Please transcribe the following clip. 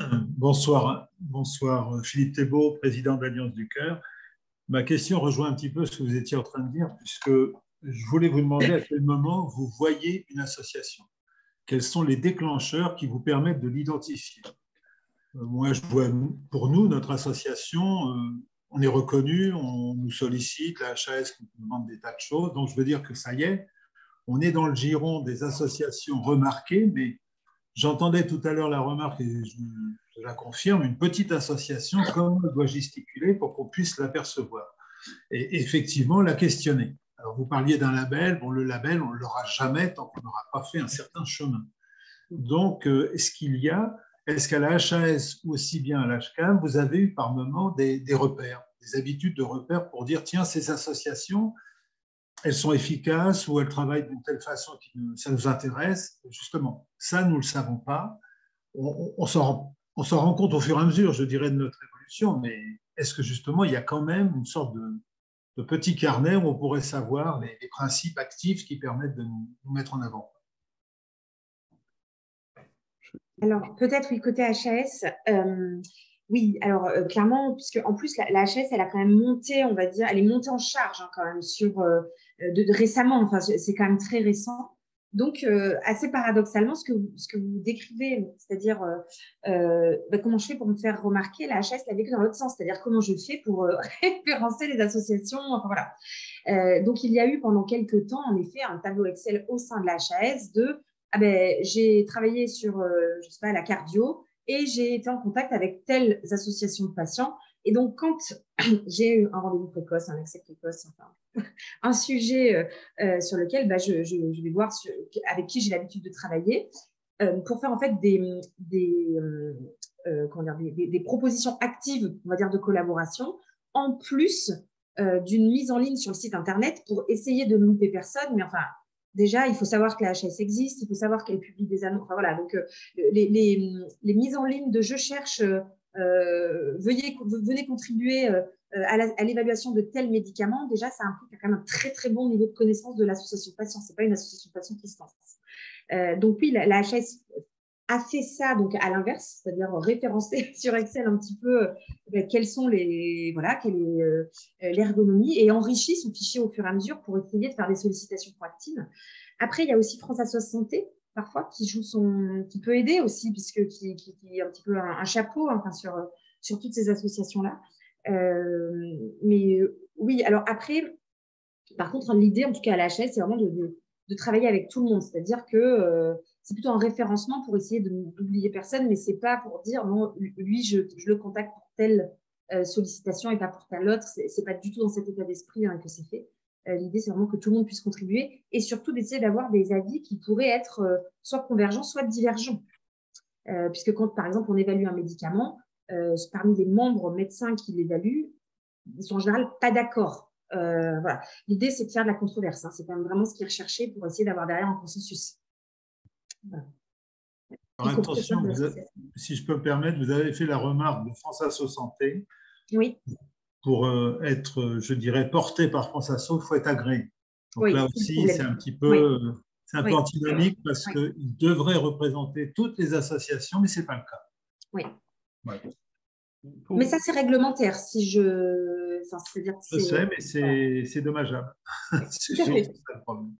Bonsoir Philippe Thébault, président de l'Alliance du Cœur. Ma question rejoint un petit peu ce que vous étiez en train de dire, puisque je voulais vous demander à quel moment vous voyez une association. Quels sont les déclencheurs qui vous permettent de l'identifier? Moi, je vois, pour nous, notre association, on est reconnu, on nous sollicite, la HAS nous demande des tas de choses, donc je veux dire que ça y est, on est dans le giron des associations remarquées, mais j'entendais tout à l'heure la remarque, et je la confirme, une petite association, comment elle doit gesticuler pour qu'on puisse l'apercevoir et effectivement la questionner. Alors, vous parliez d'un label. Bon, le label, on ne l'aura jamais tant qu'on n'aura pas fait un certain chemin. Donc, est-ce qu'à la HAS ou aussi bien à l'HCAM, vous avez eu par moment des repères, des habitudes de repères pour dire, tiens, ces associations, elles sont efficaces ou elles travaillent d'une telle façon que ça nous intéresse? Justement, ça, nous ne le savons pas. On s'en rend compte au fur et à mesure, je dirais, de notre évolution, mais est-ce que justement, il y a quand même une sorte de petit carnet où on pourrait savoir les principes actifs qui permettent de nous mettre en avant? Alors, peut-être, oui, côté HAS, oui, alors clairement, puisque en plus, la HAS, elle a quand même monté, on va dire, elle est montée en charge quand même récemment, enfin, c'est quand même très récent. Donc, assez paradoxalement, ce que vous décrivez, c'est-à-dire comment je fais pour me faire remarquer, la HAS l'a vécu dans l'autre sens, c'est-à-dire comment je fais pour référencer les associations, enfin voilà. Donc, il y a eu pendant quelques temps, en effet, un tableau Excel au sein de la HAS de j'ai travaillé sur, je sais pas, la cardio et j'ai été en contact avec telles associations de patients. Et donc, quand j'ai eu un rendez-vous précoce, un accès précoce, enfin, un sujet sur lequel je vais voir avec qui j'ai l'habitude de travailler pour faire en fait des propositions actives, on va dire, de collaboration, en plus d'une mise en ligne sur le site internet pour essayer de ne louper personne. Mais enfin, déjà, il faut savoir que la HS existe, il faut savoir qu'elle publie des annonces. Enfin, voilà, donc les mises en ligne de je cherche, venez contribuer à l'évaluation de tels médicaments. Déjà, ça implique quand même un très très bon niveau de connaissance de l'association de patients. Ce n'est pas une association de patients qui se lance. Donc oui, la HS a fait ça donc à l'inverse, c'est-à-dire référencer sur Excel un petit peu quelles sont quelle est l'ergonomie et enrichit son fichier au fur et à mesure pour essayer de faire des sollicitations proactives. Après, il y a aussi France Assos Santé, parfois, qui peut aider aussi, puisque qui est un petit peu un chapeau enfin, sur toutes ces associations-là. Mais oui, alors après, par contre, l'idée, en tout cas à la HS, c'est vraiment de travailler avec tout le monde, c'est-à-dire que c'est plutôt un référencement pour essayer d'oublier personne, mais c'est pas pour dire non, lui, je le contacte pour telle sollicitation et pas pour telle autre. C'est pas du tout dans cet état d'esprit que c'est fait. L'idée, c'est vraiment que tout le monde puisse contribuer et surtout d'essayer d'avoir des avis qui pourraient être soit convergents, soit divergents. Puisque quand, par exemple, on évalue un médicament, parmi les membres médecins qui l'évaluent, ils sont en général pas d'accord. Voilà. L'idée, c'est de faire de la controverse. C'est quand même vraiment ce qui est recherché pour essayer d'avoir derrière un consensus. Voilà. Alors, attention, si je peux me permettre, vous avez fait la remarque de France Asso Santé. Oui. Pour être, je dirais, porté par France Asso, il faut être agréé. Donc oui, là aussi, c'est un petit peu, c'est un peu antinomique parce qu'il devrait représenter toutes les associations, mais ce n'est pas le cas. Oui. Ouais. Mais ça, c'est réglementaire. C'est-à-dire que je sais, mais c'est dommageable. C'est le problème.